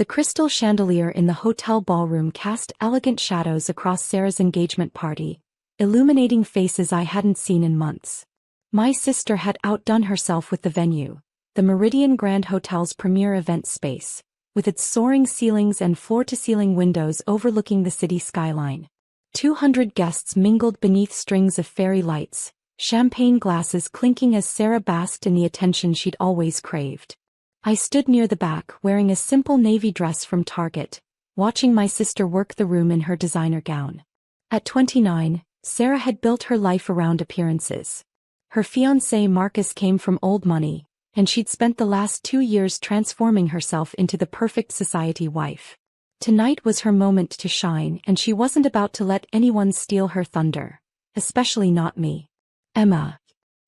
The crystal chandelier in the hotel ballroom cast elegant shadows across Sarah's engagement party, illuminating faces I hadn't seen in months. My sister had outdone herself with the venue, the Meridian Grand Hotel's premier event space, with its soaring ceilings and floor-to-ceiling windows overlooking the city skyline. 200 guests mingled beneath strings of fairy lights, champagne glasses clinking as Sarah basked in the attention she'd always craved. I stood near the back wearing a simple navy dress from Target, watching my sister work the room in her designer gown. At 29, Sarah had built her life around appearances. Her fiancé Marcus came from old money, and she'd spent the last 2 years transforming herself into the perfect society wife. Tonight was her moment to shine, and she wasn't about to let anyone steal her thunder, especially not me. Emma.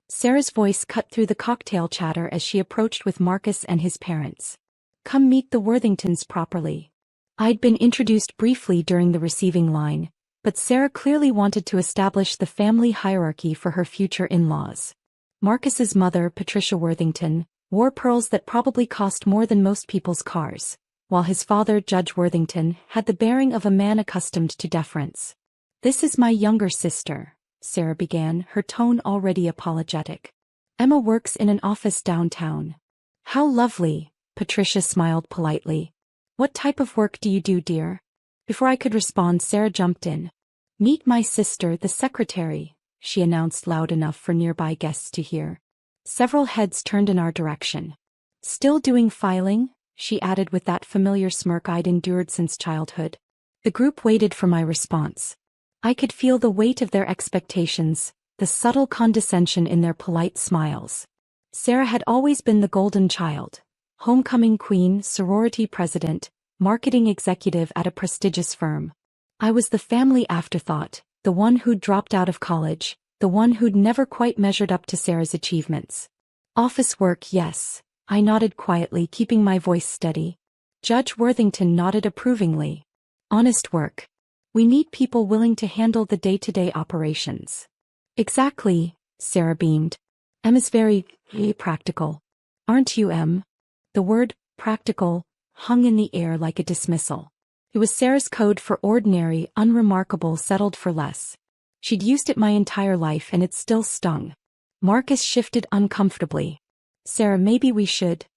Sarah's voice cut through the cocktail chatter as she approached with Marcus and his parents. Come meet the Worthingtons properly. I'd been introduced briefly during the receiving line, but Sarah clearly wanted to establish the family hierarchy for her future in-laws. Marcus's mother, Patricia Worthington, wore pearls that probably cost more than most people's cars, while his father, Judge Worthington, had the bearing of a man accustomed to deference. This is my younger sister, Sarah began, her tone already apologetic. Emma works in an office downtown. How lovely, Patricia smiled politely. What type of work do you do, dear? Before I could respond, Sarah jumped in. Meet my sister, the secretary, she announced loud enough for nearby guests to hear. Several heads turned in our direction. Still doing filing? She added with that familiar smirk I'd endured since childhood. The group waited for my response. I could feel the weight of their expectations, the subtle condescension in their polite smiles. Sarah had always been the golden child, homecoming queen, sorority president, marketing executive at a prestigious firm. I was the family afterthought, the one who'd dropped out of college, the one who'd never quite measured up to Sarah's achievements. Office work, yes, I nodded quietly, keeping my voice steady. Judge Worthington nodded approvingly. Honest work. We need people willing to handle the day-to-day operations. Exactly, Sarah beamed. Emma's very practical. Aren't you, Em? The word practical hung in the air like a dismissal. It was Sarah's code for ordinary, unremarkable, settled for less. She'd used it my entire life and it still stung. Marcus shifted uncomfortably. Sarah, maybe we should.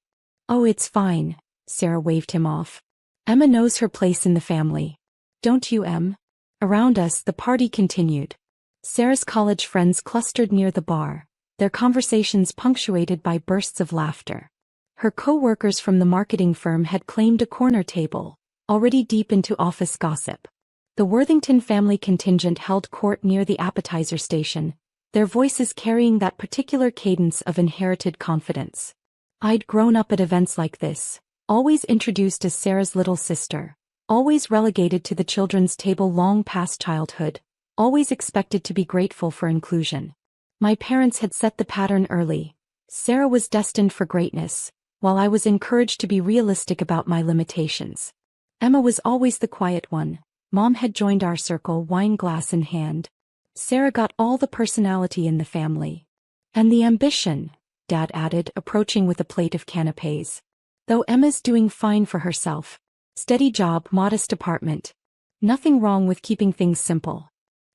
Oh, it's fine, Sarah waved him off. Emma knows her place in the family. Don't you, Em? Around us, the party continued. Sarah's college friends clustered near the bar, their conversations punctuated by bursts of laughter. Her co-workers from the marketing firm had claimed a corner table, already deep into office gossip. The Worthington family contingent held court near the appetizer station, their voices carrying that particular cadence of inherited confidence. I'd grown up at events like this, always introduced as Sarah's little sister, always relegated to the children's table long past childhood, always expected to be grateful for inclusion. My parents had set the pattern early. Sarah was destined for greatness, while I was encouraged to be realistic about my limitations. Emma was always the quiet one. Mom had joined our circle, wine glass in hand. Sarah got all the personality in the family. And the ambition, Dad added, approaching with a plate of canapés. Though Emma's doing fine for herself. Steady job, modest apartment. Nothing wrong with keeping things simple.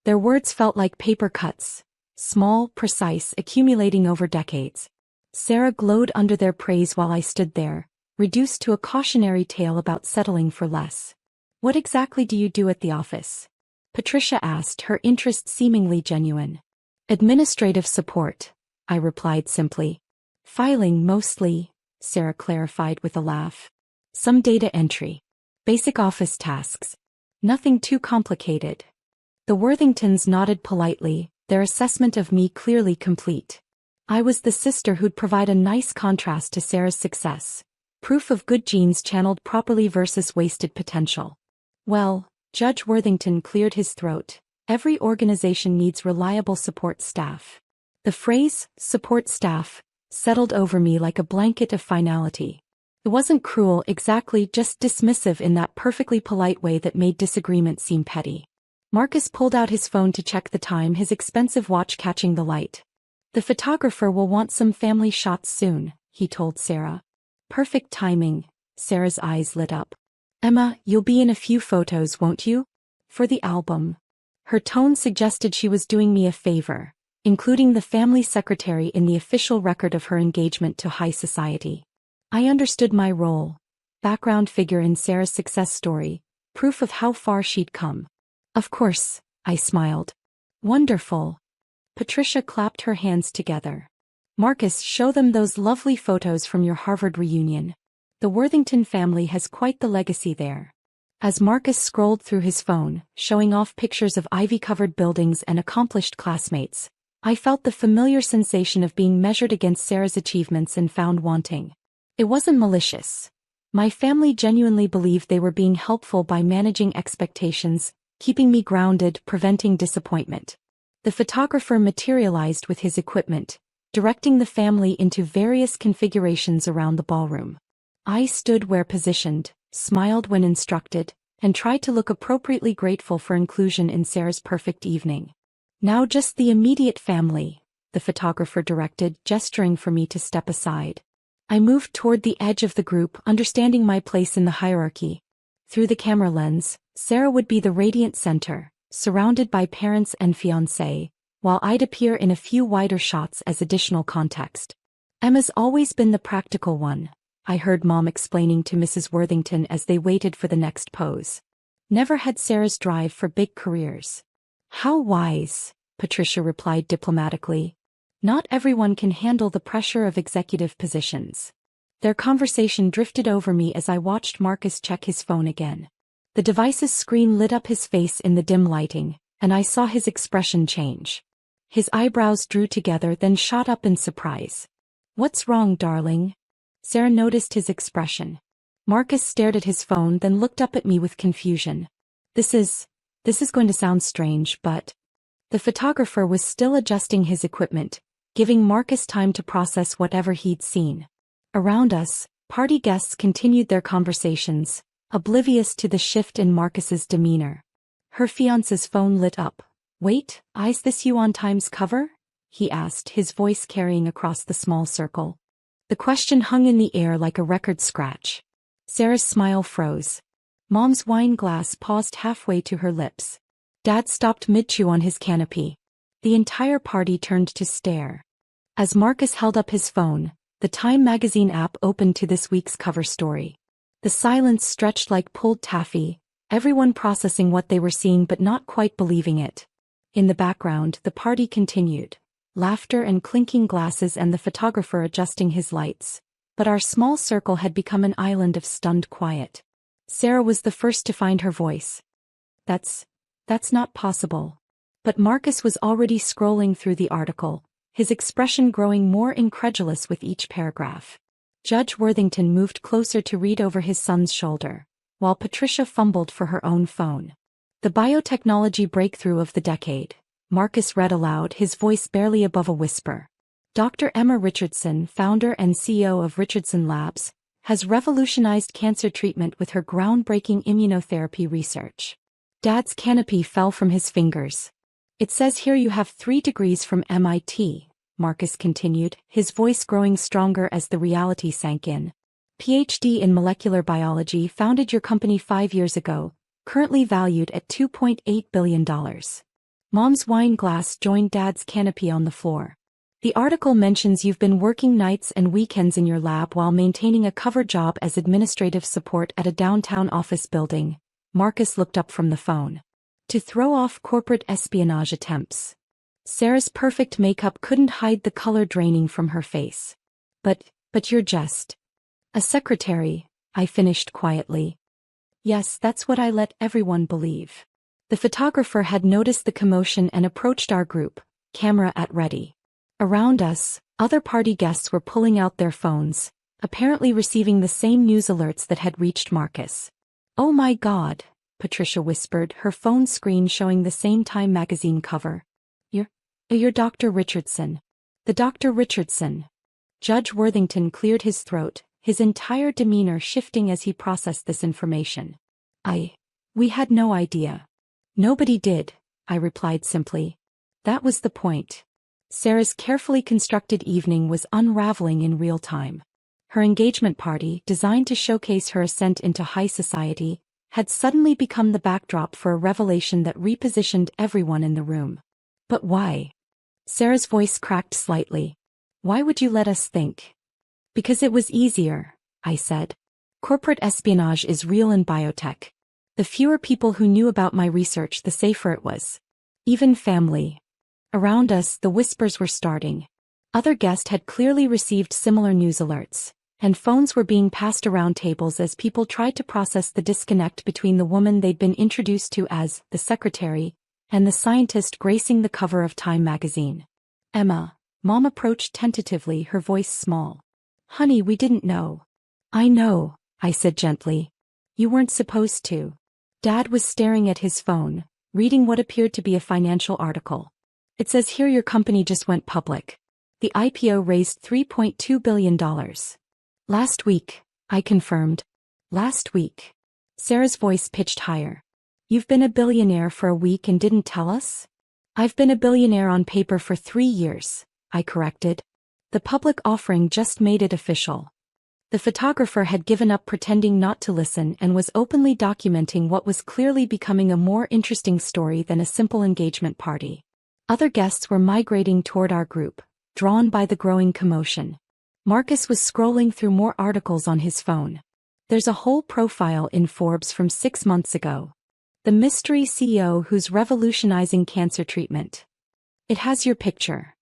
Their words felt like paper cuts. Small, precise, accumulating over decades. Sarah glowed under their praise while I stood there, reduced to a cautionary tale about settling for less. What exactly do you do at the office? Patricia asked, her interest seemingly genuine. Administrative support, I replied simply. Filing mostly, Sarah clarified with a laugh. Some data entry. Basic office tasks. Nothing too complicated. The Worthingtons nodded politely, their assessment of me clearly complete. I was the sister who'd provide a nice contrast to Sarah's success. Proof of good genes channeled properly versus wasted potential. Well, Judge Worthington cleared his throat. Every organization needs reliable support staff. The phrase, support staff, settled over me like a blanket of finality. It wasn't cruel exactly, just dismissive in that perfectly polite way that made disagreement seem petty. Marcus pulled out his phone to check the time, his expensive watch catching the light. The photographer will want some family shots soon, he told Sarah. Perfect timing, Sarah's eyes lit up. Emma, you'll be in a few photos, won't you? For the album. Her tone suggested she was doing me a favor, including the family secretary in the official record of her engagement to high society. I understood my role. Background figure in Sarah's success story, proof of how far she'd come. Of course, I smiled. Wonderful. Patricia clapped her hands together. Marcus, show them those lovely photos from your Harvard reunion. The Worthington family has quite the legacy there. As Marcus scrolled through his phone, showing off pictures of ivy-covered buildings and accomplished classmates, I felt the familiar sensation of being measured against Sarah's achievements and found wanting. It wasn't malicious. My family genuinely believed they were being helpful by managing expectations, keeping me grounded, preventing disappointment. The photographer materialized with his equipment, directing the family into various configurations around the ballroom. I stood where positioned, smiled when instructed, and tried to look appropriately grateful for inclusion in Sarah's perfect evening. Now just the immediate family, the photographer directed, gesturing for me to step aside. I moved toward the edge of the group, understanding my place in the hierarchy. Through the camera lens, Sarah would be the radiant center, surrounded by parents and fiancé, while I'd appear in a few wider shots as additional context. Emma's always been the practical one, I heard Mom explaining to Mrs. Worthington as they waited for the next pose. Never had Sarah's drive for big careers. How wise, Patricia replied diplomatically. Not everyone can handle the pressure of executive positions. Their conversation drifted over me as I watched Marcus check his phone again. The device's screen lit up his face in the dim lighting, and I saw his expression change. His eyebrows drew together, then shot up in surprise. What's wrong, darling? Sarah noticed his expression. Marcus stared at his phone, then looked up at me with confusion. This is going to sound strange, but... The photographer was still adjusting his equipment, giving Marcus time to process whatever he'd seen. Around us, party guests continued their conversations, oblivious to the shift in Marcus's demeanor. Her fiancé's phone lit up. Wait, is this you on Time's cover? He asked, his voice carrying across the small circle. The question hung in the air like a record scratch. Sarah's smile froze. Mom's wine glass paused halfway to her lips. Dad stopped mid-chew on his canopy. The entire party turned to stare. As Marcus held up his phone, the Time magazine app opened to this week's cover story. The silence stretched like pulled taffy, everyone processing what they were seeing but not quite believing it. In the background, the party continued. Laughter and clinking glasses and the photographer adjusting his lights. But our small circle had become an island of stunned quiet. Sarah was the first to find her voice. That's not possible. But Marcus was already scrolling through the article, his expression growing more incredulous with each paragraph. Judge Worthington moved closer to read over his son's shoulder, while Patricia fumbled for her own phone. The biotechnology breakthrough of the decade, Marcus read aloud, his voice barely above a whisper. Dr. Emma Richardson, founder and CEO of Richardson Labs, has revolutionized cancer treatment with her groundbreaking immunotherapy research. Dad's canopy fell from his fingers. It says here you have 3 degrees from MIT, Marcus continued, his voice growing stronger as the reality sank in. PhD in molecular biology, founded your company 5 years ago, currently valued at $2.8 billion. Mom's wine glass joined Dad's canopy on the floor. The article mentions you've been working nights and weekends in your lab while maintaining a cover job as administrative support at a downtown office building. Marcus looked up from the phone. To throw off corporate espionage attempts. Sarah's perfect makeup couldn't hide the color draining from her face. But you're just... a secretary, I finished quietly. Yes, that's what I let everyone believe. The photographer had noticed the commotion and approached our group, camera at ready. Around us, other party guests were pulling out their phones, apparently receiving the same news alerts that had reached Marcus. Oh my God, Patricia whispered, her phone screen showing the same Time magazine cover. You're Dr. Richardson. The Dr. Richardson. Judge Worthington cleared his throat, his entire demeanor shifting as he processed this information. We had no idea. Nobody did, I replied simply. That was the point. Sarah's carefully constructed evening was unraveling in real time. Her engagement party, designed to showcase her ascent into high society, had suddenly become the backdrop for a revelation that repositioned everyone in the room. But why? Sarah's voice cracked slightly. Why would you let us think? Because it was easier, I said. Corporate espionage is real in biotech. The fewer people who knew about my research, the safer it was. Even family. Around us, the whispers were starting. Other guests had clearly received similar news alerts, and phones were being passed around tables as people tried to process the disconnect between the woman they'd been introduced to as the secretary and the scientist gracing the cover of Time magazine. Emma, Mom approached tentatively, her voice small. Honey, we didn't know. I know, I said gently. You weren't supposed to. Dad was staring at his phone, reading what appeared to be a financial article. It says here your company just went public. The IPO raised $3.2 billion. Last week, I confirmed. Last week. Sarah's voice pitched higher. You've been a billionaire for a week and didn't tell us? I've been a billionaire on paper for 3 years, I corrected. The public offering just made it official. The photographer had given up pretending not to listen and was openly documenting what was clearly becoming a more interesting story than a simple engagement party. Other guests were migrating toward our group, drawn by the growing commotion. Marcus was scrolling through more articles on his phone. There's a whole profile in Forbes from 6 months ago. The mystery CEO who's revolutionizing cancer treatment. It has your picture.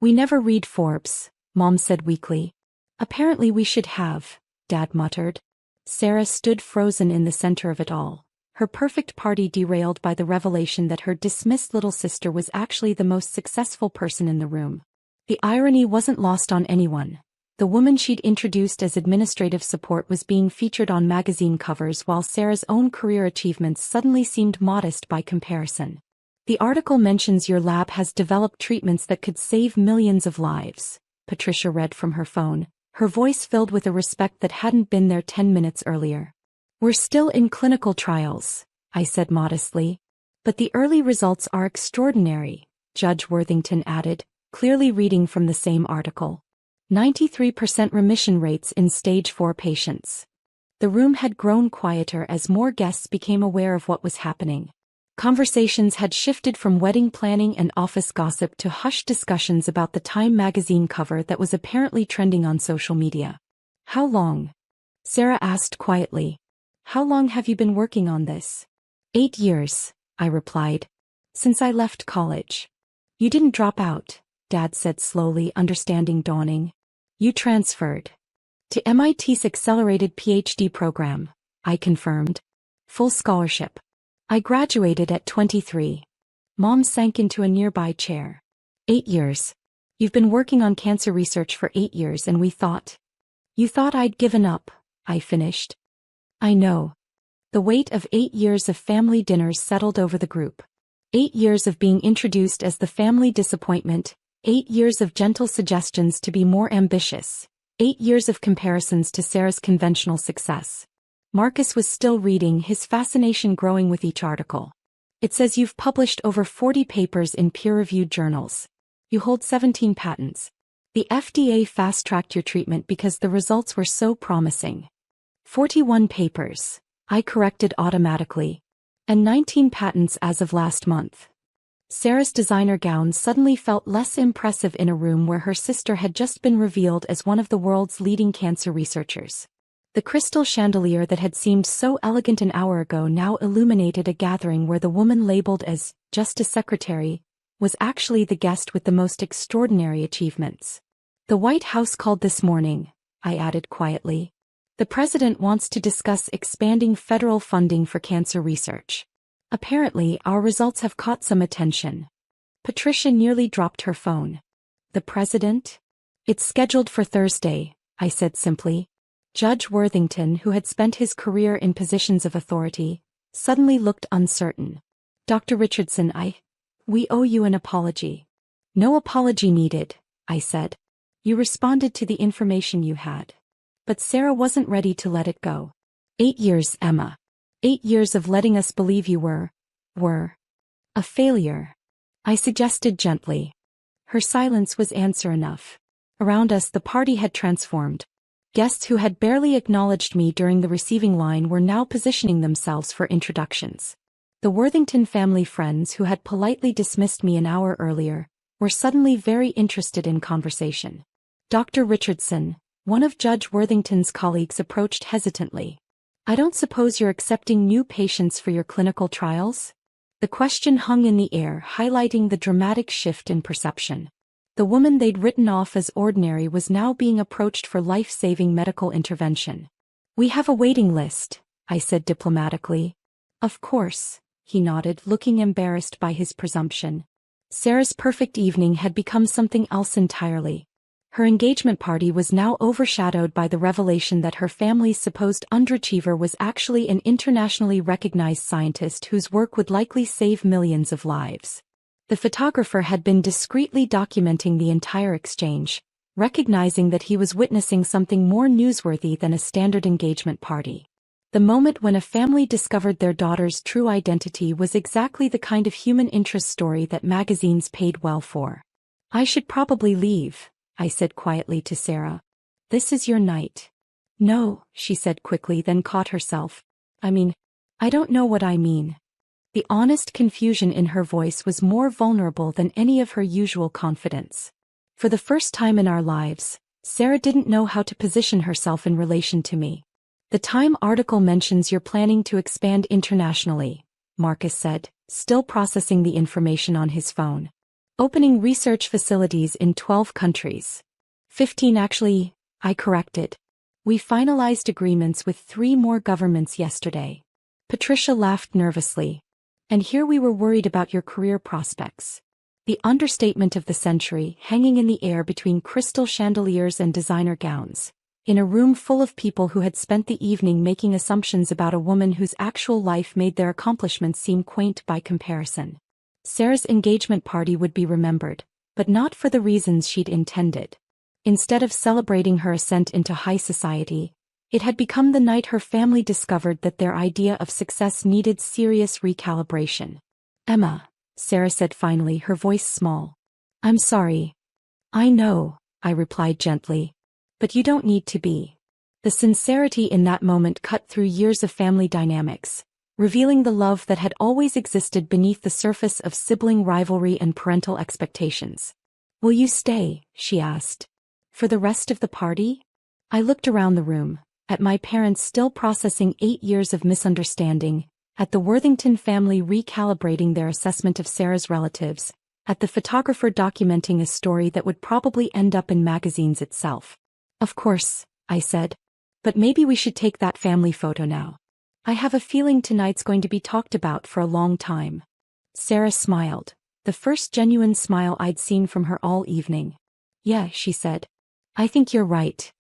We never read Forbes, Mom said weakly. Apparently we should have, Dad muttered. Sarah stood frozen in the center of it all, her perfect party derailed by the revelation that her dismissed little sister was actually the most successful person in the room. The irony wasn't lost on anyone. The woman she'd introduced as administrative support was being featured on magazine covers while Sarah's own career achievements suddenly seemed modest by comparison. The article mentions your lab has developed treatments that could save millions of lives, Patricia read from her phone, her voice filled with a respect that hadn't been there 10 minutes earlier. We're still in clinical trials, I said modestly. But the early results are extraordinary, Judge Worthington added, clearly reading from the same article. 93% remission rates in stage 4 patients. The room had grown quieter as more guests became aware of what was happening. Conversations had shifted from wedding planning and office gossip to hushed discussions about the Time magazine cover that was apparently trending on social media. How long? Sarah asked quietly. How long have you been working on this? 8 years, I replied. Since I left college. You didn't drop out, Dad said slowly, understanding dawning. You transferred. To MIT's accelerated PhD program, I confirmed. Full scholarship. I graduated at 23. Mom sank into a nearby chair. 8 years. You've been working on cancer research for 8 years and we thought. You thought I'd given up, I finished. I know. The weight of 8 years of family dinners settled over the group. 8 years of being introduced as the family disappointment. 8 years of gentle suggestions to be more ambitious. 8 years of comparisons to Sarah's conventional success. Marcus was still reading, his fascination growing with each article. It says you've published over 40 papers in peer-reviewed journals. You hold 17 patents. The FDA fast-tracked your treatment because the results were so promising. 41 papers, I corrected automatically. And 19 patents as of last month. Sarah's designer gown suddenly felt less impressive in a room where her sister had just been revealed as one of the world's leading cancer researchers. The crystal chandelier that had seemed so elegant an hour ago now illuminated a gathering where the woman labeled as just a secretary was actually the guest with the most extraordinary achievements. The White House called this morning, I added quietly. The president wants to discuss expanding federal funding for cancer research. Apparently, our results have caught some attention. Patricia nearly dropped her phone. The president? It's scheduled for Thursday, I said simply. Judge Worthington, who had spent his career in positions of authority, suddenly looked uncertain. Dr. Richardson, we owe you an apology. No apology needed, I said. You responded to the information you had. But Sarah wasn't ready to let it go. 8 years, Emma. 8 years of letting us believe you were a failure. I suggested gently. Her silence was answer enough. Around us the party had transformed. Guests who had barely acknowledged me during the receiving line were now positioning themselves for introductions. The Worthington family friends who had politely dismissed me an hour earlier were suddenly very interested in conversation. Dr. Richardson, one of Judge Worthington's colleagues, approached hesitantly. "I don't suppose you're accepting new patients for your clinical trials?" The question hung in the air, highlighting the dramatic shift in perception. The woman they'd written off as ordinary was now being approached for life-saving medical intervention. "We have a waiting list," I said diplomatically. "Of course," he nodded, looking embarrassed by his presumption. Sarah's perfect evening had become something else entirely. Her engagement party was now overshadowed by the revelation that her family's supposed underachiever was actually an internationally recognized scientist whose work would likely save millions of lives. The photographer had been discreetly documenting the entire exchange, recognizing that he was witnessing something more newsworthy than a standard engagement party. The moment when a family discovered their daughter's true identity was exactly the kind of human interest story that magazines paid well for. "I should probably leave," I said quietly to Sarah. "This is your night." "No," she said quickly, then caught herself. I don't know what I mean." The honest confusion in her voice was more vulnerable than any of her usual confidence. For the first time in our lives, Sarah didn't know how to position herself in relation to me. "The Time article mentions you're planning to expand internationally," Marcus said, still processing the information on his phone. "Opening research facilities in 12 countries. 15 actually," I corrected. "We finalized agreements with 3 more governments yesterday." Patricia laughed nervously. "And here we were worried about your career prospects." The understatement of the century hanging in the air between crystal chandeliers and designer gowns. In a room full of people who had spent the evening making assumptions about a woman whose actual life made their accomplishments seem quaint by comparison. Sarah's engagement party would be remembered, but not for the reasons she'd intended. Instead of celebrating her ascent into high society, it had become the night her family discovered that their idea of success needed serious recalibration. "Emma," Sarah said finally, her voice small. "I'm sorry." "I know," I replied gently. "But you don't need to be." The sincerity in that moment cut through years of family dynamics, revealing the love that had always existed beneath the surface of sibling rivalry and parental expectations. "Will you stay?" she asked. "For the rest of the party?" I looked around the room, at my parents still processing 8 years of misunderstanding, at the Worthington family recalibrating their assessment of Sarah's relatives, at the photographer documenting a story that would probably end up in magazines itself. "Of course," I said. "But maybe we should take that family photo now. I have a feeling tonight's going to be talked about for a long time." Sarah smiled, the first genuine smile I'd seen from her all evening. "Yeah," she said. "I think you're right."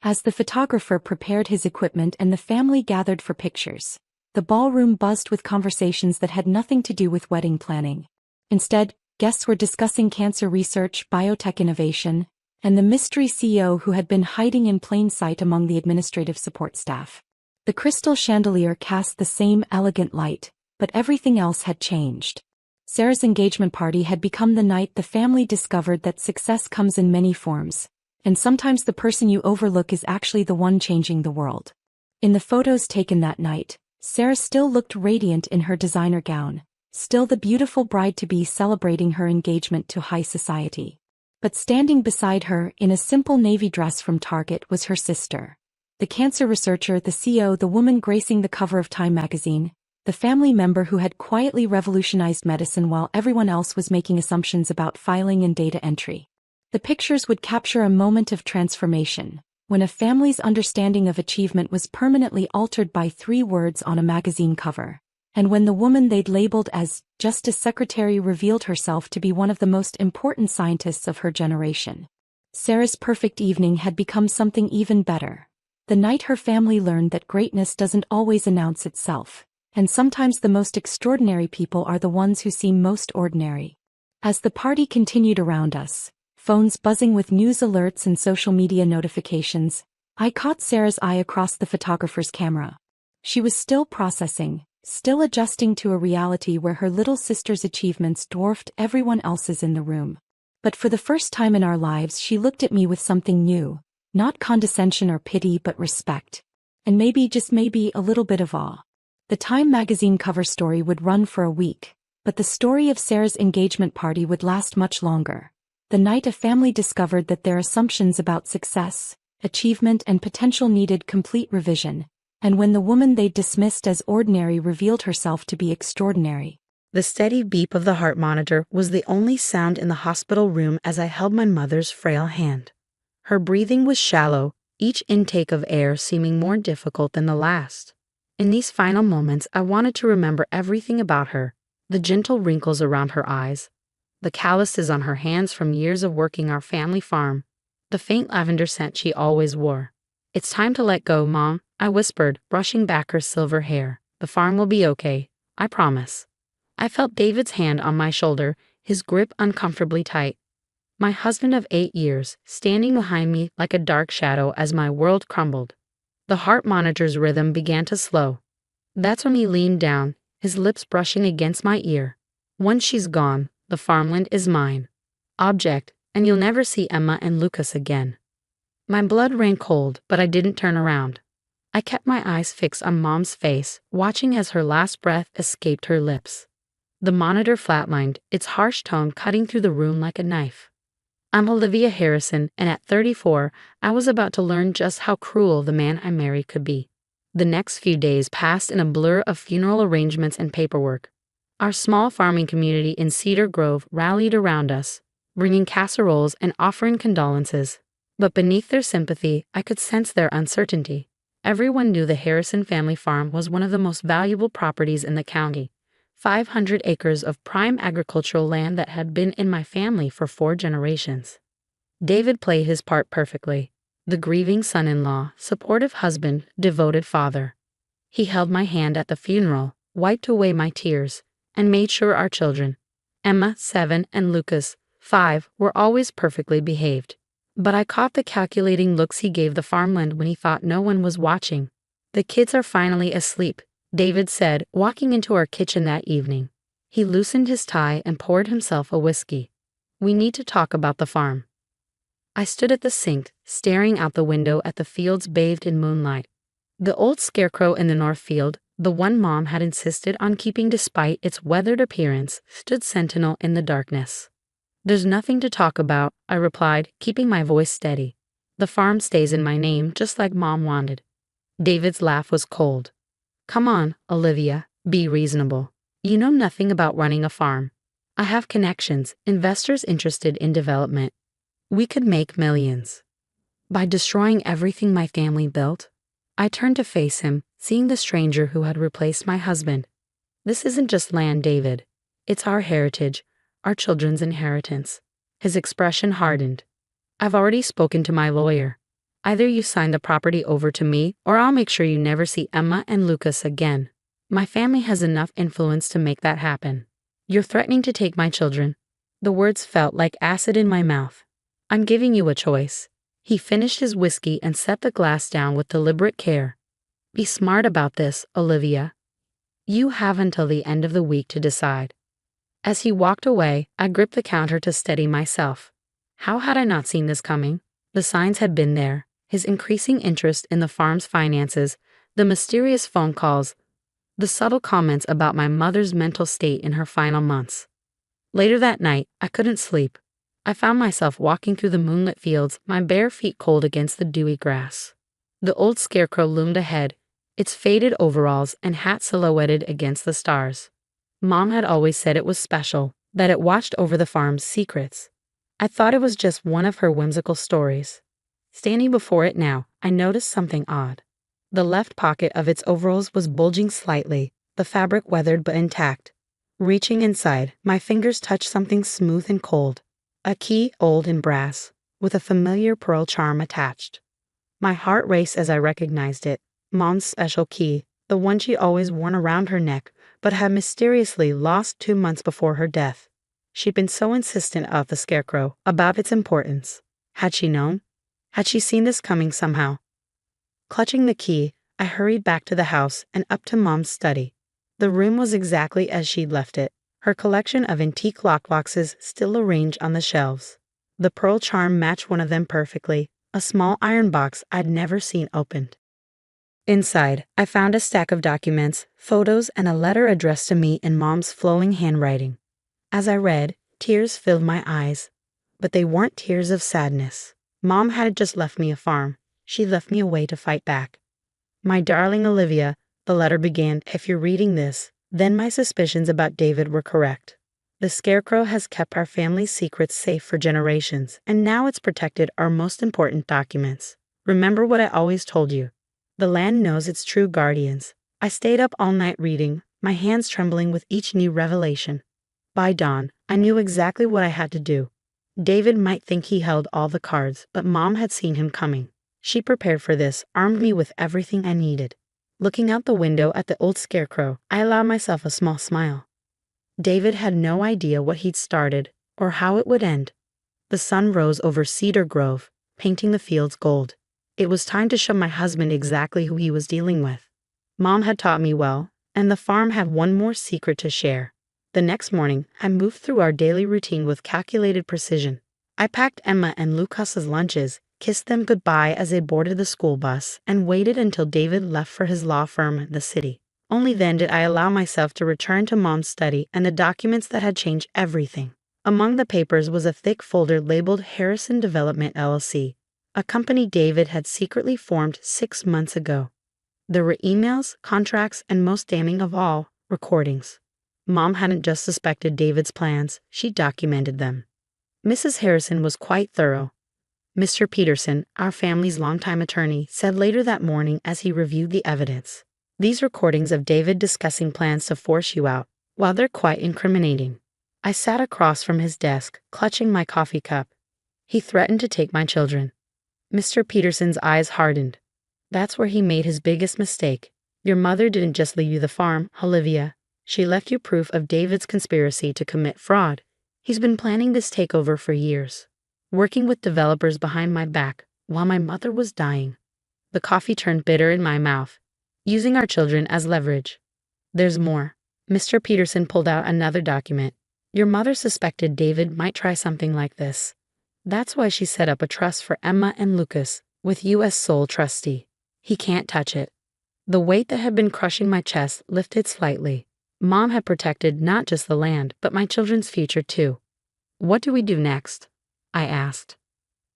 As the photographer prepared his equipment and the family gathered for pictures, the ballroom buzzed with conversations that had nothing to do with wedding planning. Instead, guests were discussing cancer research, biotech innovation, and the mystery CEO who had been hiding in plain sight among the administrative support staff. The crystal chandelier cast the same elegant light, but everything else had changed. Sarah's engagement party had become the night the family discovered that success comes in many forms, and sometimes the person you overlook is actually the one changing the world. In the photos taken that night, Sarah still looked radiant in her designer gown, still the beautiful bride-to-be celebrating her engagement to high society. But standing beside her, in a simple navy dress from Target, was her sister. The cancer researcher, the CEO, the woman gracing the cover of Time magazine, the family member who had quietly revolutionized medicine while everyone else was making assumptions about filing and data entry. The pictures would capture a moment of transformation, when a family's understanding of achievement was permanently altered by 3 words on a magazine cover, and when the woman they'd labeled as just a secretary revealed herself to be one of the most important scientists of her generation. Sarah's perfect evening had become something even better. The night her family learned that greatness doesn't always announce itself, and sometimes the most extraordinary people are the ones who seem most ordinary. As the party continued around us, phones buzzing with news alerts and social media notifications, I caught Sarah's eye across the photographer's camera. She was still processing, still adjusting to a reality where her little sister's achievements dwarfed everyone else's in the room. But for the first time in our lives, she looked at me with something new, Not condescension or pity but respect. And maybe, just maybe, a little bit of awe. The Time magazine cover story would run for a week, but the story of Sarah's engagement party would last much longer. The night a family discovered that their assumptions about success, achievement and potential needed complete revision, and when the woman they'd dismissed as ordinary revealed herself to be extraordinary. The steady beep of the heart monitor was the only sound in the hospital room as I held my mother's frail hand. Her breathing was shallow, each intake of air seeming more difficult than the last. In these final moments, I wanted to remember everything about her, the gentle wrinkles around her eyes, the calluses on her hands from years of working our family farm, the faint lavender scent she always wore. "It's time to let go, Mom," I whispered, brushing back her silver hair. "The farm will be okay, I promise." I felt David's hand on my shoulder, his grip uncomfortably tight. My husband of 8 years, standing behind me like a dark shadow as my world crumbled. The heart monitor's rhythm began to slow. That's when he leaned down, his lips brushing against my ear. "Once she's gone, the farmland is mine. Object, and you'll never see Emma and Lucas again." My blood ran cold, but I didn't turn around. I kept my eyes fixed on Mom's face, watching as her last breath escaped her lips. The monitor flatlined, its harsh tone cutting through the room like a knife. I'm Olivia Harrison, and at 34, I was about to learn just how cruel the man I married could be. The next few days passed in a blur of funeral arrangements and paperwork. Our small farming community in Cedar Grove rallied around us, bringing casseroles and offering condolences. But beneath their sympathy, I could sense their uncertainty. Everyone knew the Harrison family farm was one of the most valuable properties in the county. 500 acres of prime agricultural land that had been in my family for 4 generations. David played his part perfectly. The grieving son-in-law, supportive husband, devoted father. He held my hand at the funeral, wiped away my tears, and made sure our children, Emma, 7, and Lucas, 5, were always perfectly behaved. But I caught the calculating looks he gave the farmland when he thought no one was watching. "The kids are finally asleep," David said, walking into our kitchen that evening. He loosened his tie and poured himself a whiskey. "We need to talk about the farm." I stood at the sink, staring out the window at the fields bathed in moonlight. The old scarecrow in the north field, the one Mom had insisted on keeping despite its weathered appearance, stood sentinel in the darkness. "There's nothing to talk about," I replied, keeping my voice steady. "The farm stays in my name just like Mom wanted." David's laugh was cold. "Come on, Olivia, be reasonable. You know nothing about running a farm. I have connections, investors interested in development. We could make millions." By destroying everything my family built? I turned to face him, seeing the stranger who had replaced my husband. "This isn't just land, David. It's our heritage, our children's inheritance." His expression hardened. "I've already spoken to my lawyer. Either you sign the property over to me, or I'll make sure you never see Emma and Lucas again. My family has enough influence to make that happen." "You're threatening to take my children." The words felt like acid in my mouth. "I'm giving you a choice." He finished his whiskey and set the glass down with deliberate care. "Be smart about this, Olivia. You have until the end of the week to decide." As he walked away, I gripped the counter to steady myself. How had I not seen this coming? The signs had been there. His increasing interest in the farm's finances, the mysterious phone calls, the subtle comments about my mother's mental state in her final months. Later that night, I couldn't sleep. I found myself walking through the moonlit fields, my bare feet cold against the dewy grass. The old scarecrow loomed ahead, its faded overalls and hat silhouetted against the stars. Mom had always said it was special, that it watched over the farm's secrets. I thought it was just one of her whimsical stories. Standing before it now, I noticed something odd. The left pocket of its overalls was bulging slightly, the fabric weathered but intact. Reaching inside, my fingers touched something smooth and cold. A key, old and brass, with a familiar pearl charm attached. My heart raced as I recognized it. Mom's special key, the one she always worn around her neck, but had mysteriously lost 2 months before her death. She'd been so insistent of the scarecrow, about its importance. Had she known? Had she seen this coming somehow? Clutching the key, I hurried back to the house and up to Mom's study. The room was exactly as she'd left it, her collection of antique lockboxes still arranged on the shelves. The pearl charm matched one of them perfectly, a small iron box I'd never seen opened. Inside, I found a stack of documents, photos, and a letter addressed to me in Mom's flowing handwriting. As I read, tears filled my eyes. But they weren't tears of sadness. Mom hadn't just left me a farm. She left me a way to fight back. My darling Olivia, the letter began, if you're reading this, then my suspicions about David were correct. The scarecrow has kept our family's secrets safe for generations, and now it's protected our most important documents. Remember what I always told you. The land knows its true guardians. I stayed up all night reading, my hands trembling with each new revelation. By dawn, I knew exactly what I had to do. David might think he held all the cards, but Mom had seen him coming. She prepared for this, armed me with everything I needed. Looking out the window at the old scarecrow, I allowed myself a small smile. David had no idea what he'd started, or how it would end. The sun rose over Cedar Grove, painting the fields gold. It was time to show my husband exactly who he was dealing with. Mom had taught me well, and the farm had one more secret to share. The next morning, I moved through our daily routine with calculated precision. I packed Emma and Lucas's lunches, kissed them goodbye as they boarded the school bus, and waited until David left for his law firm in the city. Only then did I allow myself to return to Mom's study and the documents that had changed everything. Among the papers was a thick folder labeled Harrison Development LLC, a company David had secretly formed 6 months ago. There were emails, contracts, and most damning of all, recordings. Mom hadn't just suspected David's plans, she documented them. Mrs. Harrison was quite thorough. Mr. Peterson, our family's longtime attorney, said later that morning as he reviewed the evidence. These recordings of David discussing plans to force you out, while they're quite incriminating. I sat across from his desk, clutching my coffee cup. He threatened to take my children. Mr. Peterson's eyes hardened. That's where he made his biggest mistake. Your mother didn't just leave you the farm, Olivia. She left you proof of David's conspiracy to commit fraud. He's been planning this takeover for years, working with developers behind my back while my mother was dying. The coffee turned bitter in my mouth, using our children as leverage. There's more. Mr. Peterson pulled out another document. Your mother suspected David might try something like this. That's why she set up a trust for Emma and Lucas, with you as sole trustee. He can't touch it. The weight that had been crushing my chest lifted slightly. Mom had protected not just the land, but my children's future too. What do we do next? I asked.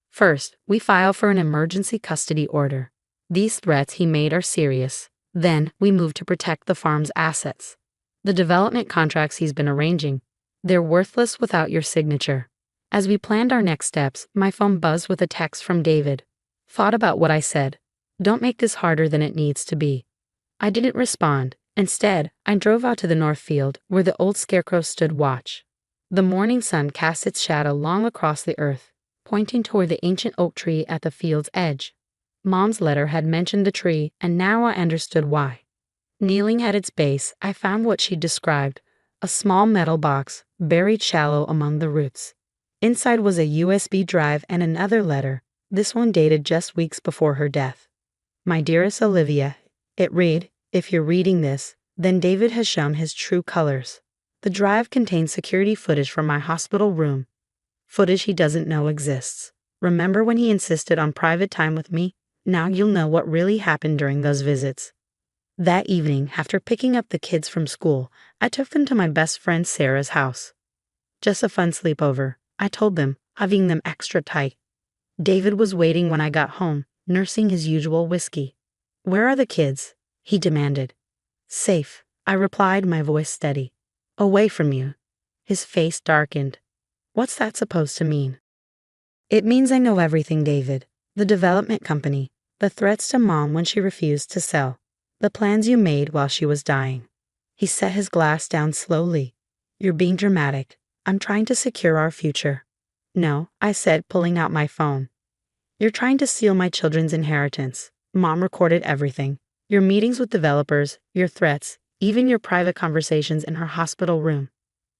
First, we file for an emergency custody order. These threats he made are serious. Then, we move to protect the farm's assets. The development contracts he's been arranging, they're worthless without your signature. As we planned our next steps, my phone buzzed with a text from David. Thought about what I said. Don't make this harder than it needs to be. I didn't respond. Instead, I drove out to the north field, where the old scarecrow stood watch. The morning sun cast its shadow long across the earth, pointing toward the ancient oak tree at the field's edge. Mom's letter had mentioned the tree, and now I understood why. Kneeling at its base, I found what she'd described, a small metal box, buried shallow among the roots. Inside was a USB drive and another letter, this one dated just weeks before her death. My dearest Olivia, it read, if you're reading this, then David has shown his true colors. The drive contains security footage from my hospital room, footage he doesn't know exists. Remember when he insisted on private time with me? Now you'll know what really happened during those visits. That evening, after picking up the kids from school, I took them to my best friend Sarah's house. Just a fun sleepover, I told them, hugging them extra tight. David was waiting when I got home, nursing his usual whiskey. Where are the kids? He demanded. Safe, I replied, my voice steady. Away from you. His face darkened. What's that supposed to mean? It means I know everything, David. The development company, the threats to Mom when she refused to sell, the plans you made while she was dying. He set his glass down slowly. You're being dramatic. I'm trying to secure our future. No, I said, pulling out my phone. You're trying to steal my children's inheritance. Mom recorded everything. Your meetings with developers, your threats, even your private conversations in her hospital room.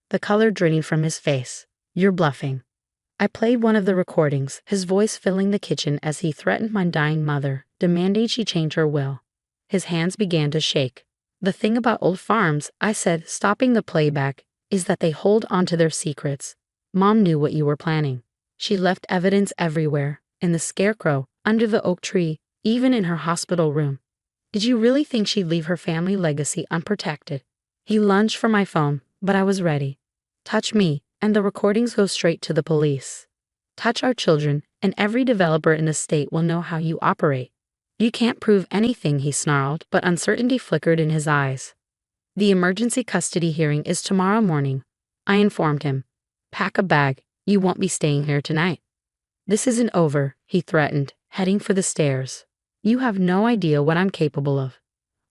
The color draining from his face. You're bluffing. I played one of the recordings, his voice filling the kitchen as he threatened my dying mother, demanding she change her will. His hands began to shake. The thing about old farms, I said, stopping the playback, is that they hold onto their secrets. Mom knew what you were planning. She left evidence everywhere, in the scarecrow, under the oak tree, even in her hospital room. Did you really think she'd leave her family legacy unprotected? He lunged for my phone, but I was ready. Touch me, and the recordings go straight to the police. Touch our children, and every developer in the state will know how you operate. You can't prove anything, he snarled, but uncertainty flickered in his eyes. The emergency custody hearing is tomorrow morning, I informed him. Pack a bag, you won't be staying here tonight. This isn't over, he threatened, heading for the stairs. You have no idea what I'm capable of.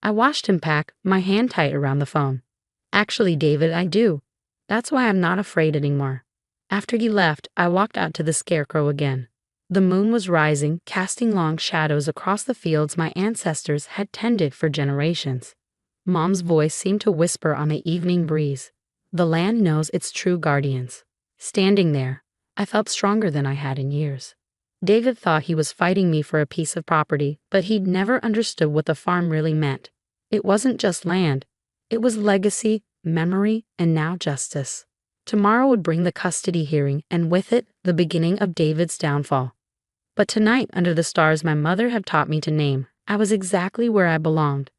I watched him pack, my hand tight around the phone. Actually, David, I do. That's why I'm not afraid anymore. After he left, I walked out to the scarecrow again. The moon was rising, casting long shadows across the fields my ancestors had tended for generations. Mom's voice seemed to whisper on the evening breeze. The land knows its true guardians. Standing there, I felt stronger than I had in years. David thought he was fighting me for a piece of property, but he'd never understood what the farm really meant. It wasn't just land. It was legacy, memory, and now justice. Tomorrow would bring the custody hearing, and with it, the beginning of David's downfall. But tonight, under the stars my mother had taught me to name, I was exactly where I belonged.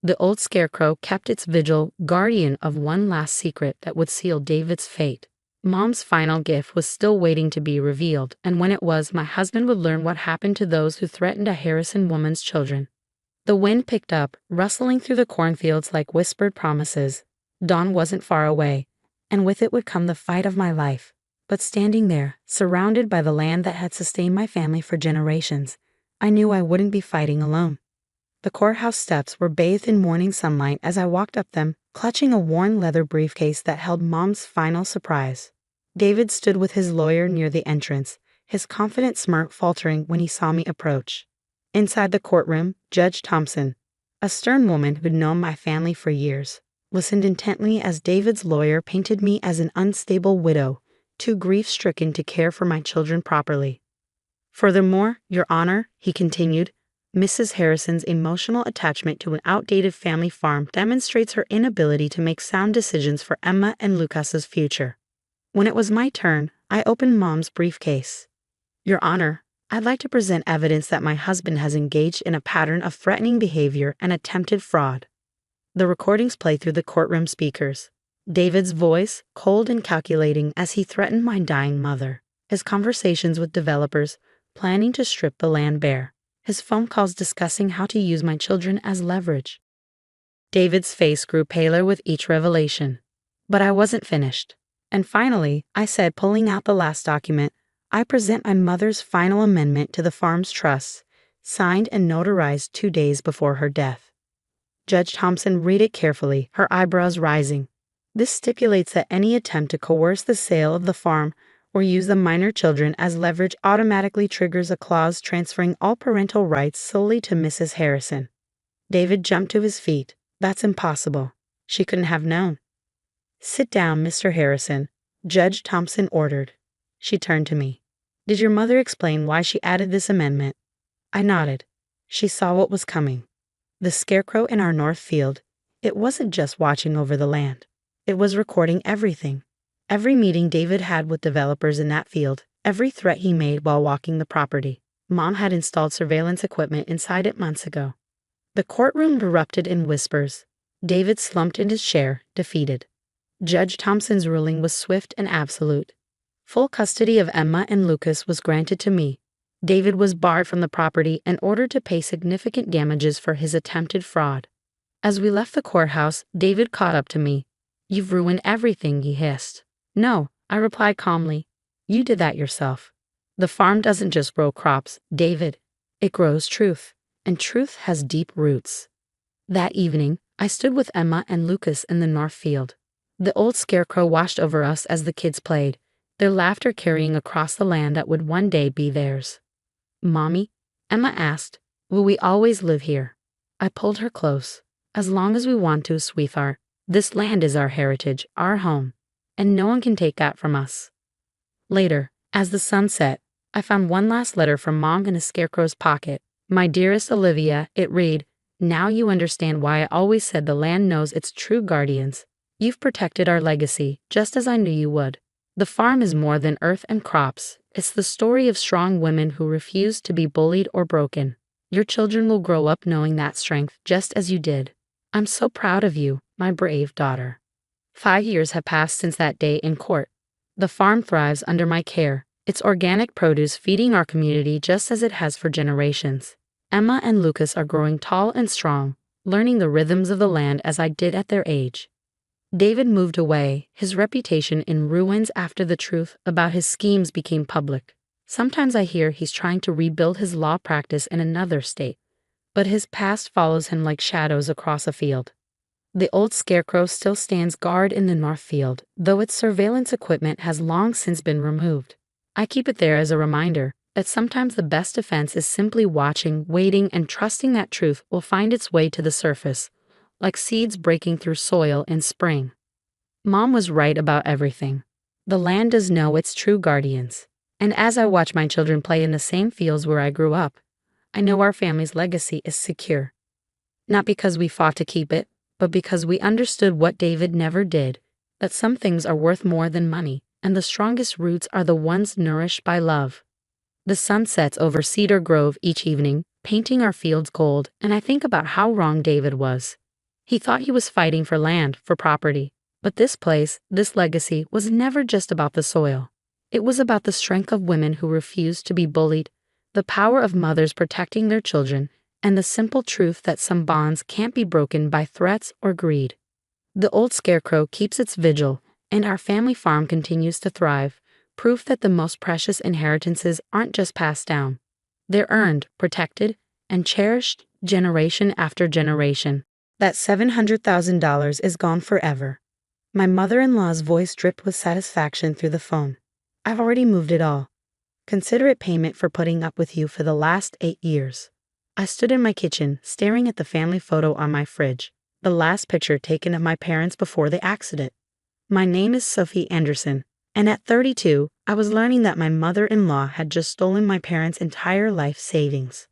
The old scarecrow kept its vigil, guardian of one last secret that would seal David's fate. Mom's final gift was still waiting to be revealed, and when it was, my husband would learn what happened to those who threatened a Harrison woman's children. The wind picked up, rustling through the cornfields like whispered promises. Dawn wasn't far away, and with it would come the fight of my life. But standing there, surrounded by the land that had sustained my family for generations, I knew I wouldn't be fighting alone. The courthouse steps were bathed in morning sunlight as I walked up them, clutching a worn leather briefcase that held Mom's final surprise. David stood with his lawyer near the entrance, his confident smirk faltering when he saw me approach. Inside the courtroom, Judge Thompson, a stern woman who'd known my family for years, listened intently as David's lawyer painted me as an unstable widow, too grief-stricken to care for my children properly. Furthermore, Your Honor, he continued, Mrs. Harrison's emotional attachment to an outdated family farm demonstrates her inability to make sound decisions for Emma and Lucas's future. When it was my turn, I opened Mom's briefcase. Your Honor, I'd like to present evidence that my husband has engaged in a pattern of threatening behavior and attempted fraud. The recordings play through the courtroom speakers. David's voice, cold and calculating as he threatened my dying mother. His conversations with developers, planning to strip the land bare. His phone calls discussing how to use my children as leverage. David's face grew paler with each revelation. But I wasn't finished. And finally, I said, pulling out the last document, I present my mother's final amendment to the farm's trust, signed and notarized 2 days before her death. Judge Thompson read it carefully, her eyebrows rising. This stipulates that any attempt to coerce the sale of the farm or use the minor children as leverage automatically triggers a clause transferring all parental rights solely to Mrs. Harrison. David jumped to his feet. That's impossible. She couldn't have known. Sit down, Mr. Harrison, Judge Thompson ordered. She turned to me. Did your mother explain why she added this amendment? I nodded. She saw what was coming. The scarecrow in our north field, it wasn't just watching over the land. It was recording everything. Every meeting David had with developers in that field, every threat he made while walking the property. Mom had installed surveillance equipment inside it months ago. The courtroom erupted in whispers. David slumped in his chair, defeated. Judge Thompson's ruling was swift and absolute. Full custody of Emma and Lucas was granted to me. David was barred from the property and ordered to pay significant damages for his attempted fraud. As we left the courthouse, David caught up to me. You've ruined everything, he hissed. No, I replied calmly. You did that yourself. The farm doesn't just grow crops, David. It grows truth, and truth has deep roots. That evening, I stood with Emma and Lucas in the north field. The old scarecrow washed over us as the kids played, their laughter carrying across the land that would one day be theirs. Mommy, Emma asked, will we always live here? I pulled her close. As long as we want to, sweetheart. This land is our heritage, our home, and no one can take that from us. Later, as the sun set, I found one last letter from Mom in a scarecrow's pocket. My dearest Olivia, it read, now you understand why I always said the land knows its true guardians. You've protected our legacy, just as I knew you would. The farm is more than earth and crops. It's the story of strong women who refuse to be bullied or broken. Your children will grow up knowing that strength just as you did. I'm so proud of you, my brave daughter. 5 years have passed since that day in court. The farm thrives under my care, its organic produce feeding our community just as it has for generations. Emma and Lucas are growing tall and strong, learning the rhythms of the land as I did at their age. David moved away, his reputation in ruins after the truth about his schemes became public. Sometimes I hear he's trying to rebuild his law practice in another state, but his past follows him like shadows across a field. The old scarecrow still stands guard in the north field, though its surveillance equipment has long since been removed. I keep it there as a reminder that sometimes the best defense is simply watching, waiting, and trusting that truth will find its way to the surface, like seeds breaking through soil in spring. Mom was right about everything. The land does know its true guardians. And as I watch my children play in the same fields where I grew up, I know our family's legacy is secure. Not because we fought to keep it, but because we understood what David never did, that some things are worth more than money, and the strongest roots are the ones nourished by love. The sun sets over Cedar Grove each evening, painting our fields gold, and I think about how wrong David was. He thought he was fighting for land, for property. But this place, this legacy, was never just about the soil. It was about the strength of women who refused to be bullied, the power of mothers protecting their children, and the simple truth that some bonds can't be broken by threats or greed. The old scarecrow keeps its vigil, and our family farm continues to thrive, proof that the most precious inheritances aren't just passed down. They're earned, protected, and cherished generation after generation. That $700,000 is gone forever. My mother-in-law's voice dripped with satisfaction through the phone. I've already moved it all. Consider it payment for putting up with you for the last 8 years. I stood in my kitchen, staring at the family photo on my fridge, the last picture taken of my parents before the accident. My name is Sophie Anderson, and at 32, I was learning that my mother-in-law had just stolen my parents' entire life savings.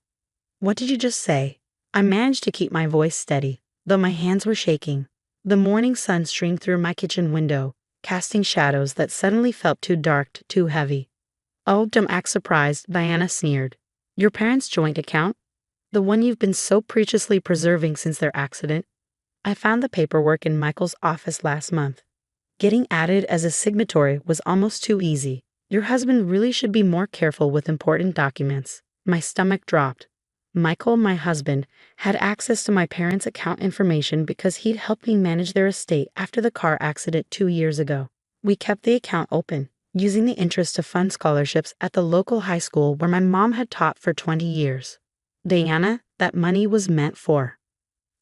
What did you just say? I managed to keep my voice steady, though my hands were shaking. The morning sun streamed through my kitchen window, casting shadows that suddenly felt too dark, too heavy. Oh, don't act surprised, Diana sneered. Your parents' joint account? The one you've been so preciously preserving since their accident? I found the paperwork in Michael's office last month. Getting added as a signatory was almost too easy. Your husband really should be more careful with important documents. My stomach dropped. Michael, my husband, had access to my parents' account information because he'd helped me manage their estate after the car accident 2 years ago. We kept the account open, using the interest to fund scholarships at the local high school where my mom had taught for 20 years. Diana, that money was meant for.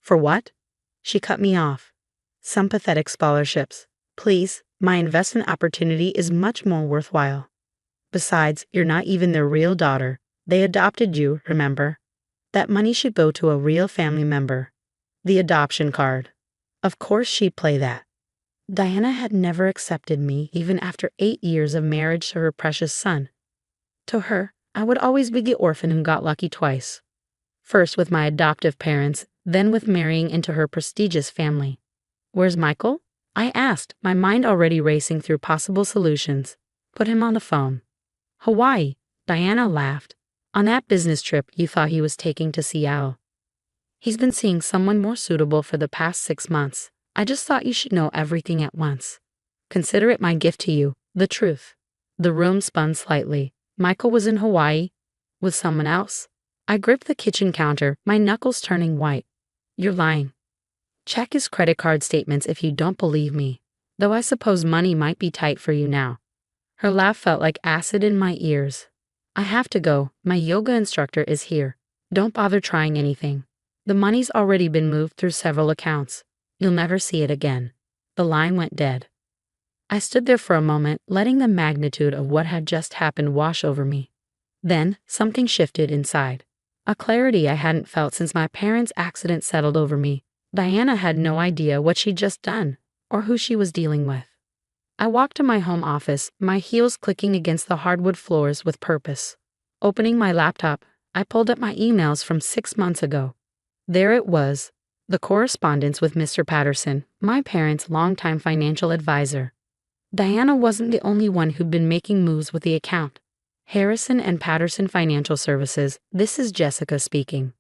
For what? She cut me off. Some pathetic scholarships. Please, my investment opportunity is much more worthwhile. Besides, you're not even their real daughter. They adopted you, remember? That money should go to a real family member. The adoption card. Of course she'd play that. Diana had never accepted me even after 8 years of marriage to her precious son. To her, I would always be the orphan who got lucky twice. First with my adoptive parents, then with marrying into her prestigious family. Where's Michael? I asked, my mind already racing through possible solutions. Put him on the phone. Hawaii. Diana laughed. On that business trip you thought he was taking to Seattle. He's been seeing someone more suitable for the past 6 months. I just thought you should know everything at once. Consider it my gift to you, the truth. The room spun slightly. Michael was in Hawaii? With someone else? I gripped the kitchen counter, my knuckles turning white. You're lying. Check his credit card statements if you don't believe me, though I suppose money might be tight for you now. Her laugh felt like acid in my ears. I have to go. My yoga instructor is here. Don't bother trying anything. The money's already been moved through several accounts. You'll never see it again. The line went dead. I stood there for a moment, letting the magnitude of what had just happened wash over me. Then, something shifted inside. A clarity I hadn't felt since my parents' accident settled over me. Diana had no idea what she'd just done, or who she was dealing with. I walked to my home office, my heels clicking against the hardwood floors with purpose. Opening my laptop, I pulled up my emails from 6 months ago. There it was, the correspondence with Mr. Patterson, my parents' longtime financial advisor. Diana wasn't the only one who'd been making moves with the account. Harrison and Patterson Financial Services, this is Jessica speaking.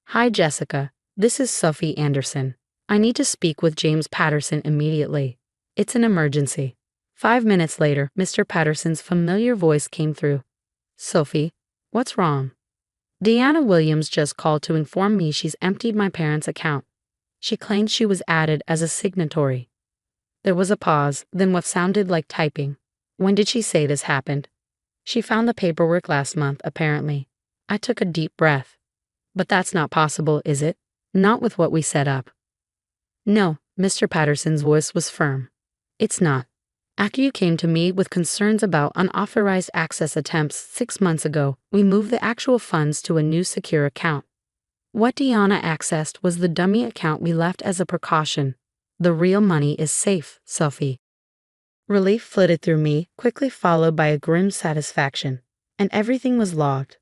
Hi Jessica, this is Sophie Anderson. I need to speak with James Patterson immediately. It's an emergency. 5 minutes later, Mr. Patterson's familiar voice came through. Sophie, what's wrong? Deanna Williams just called to inform me she's emptied my parents' account. She claimed she was added as a signatory. There was a pause, then what sounded like typing. When did she say this happened? She found the paperwork last month, apparently. I took a deep breath. But that's not possible, is it? Not with what we set up. No, Mr. Patterson's voice was firm. It's not. After you came to me with concerns about unauthorized access attempts 6 months ago, we moved the actual funds to a new secure account. What Deanna accessed was the dummy account we left as a precaution. The real money is safe, Sophie. Relief flitted through me, quickly followed by a grim satisfaction. And everything was logged.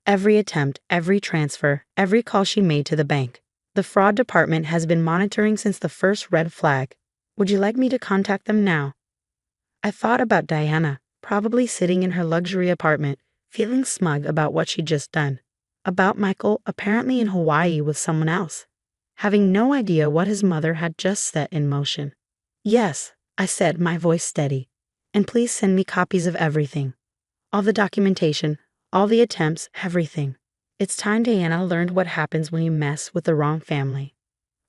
Every attempt, every transfer, every call she made to the bank. The fraud department has been monitoring since the first red flag. Would you like me to contact them now? I thought about Diana, probably sitting in her luxury apartment, feeling smug about what she'd just done. About Michael, apparently in Hawaii with someone else, having no idea what his mother had just set in motion. Yes, I said, my voice steady. And please send me copies of everything. All the documentation, all the attempts, everything. It's time Diana learned what happens when you mess with the wrong family.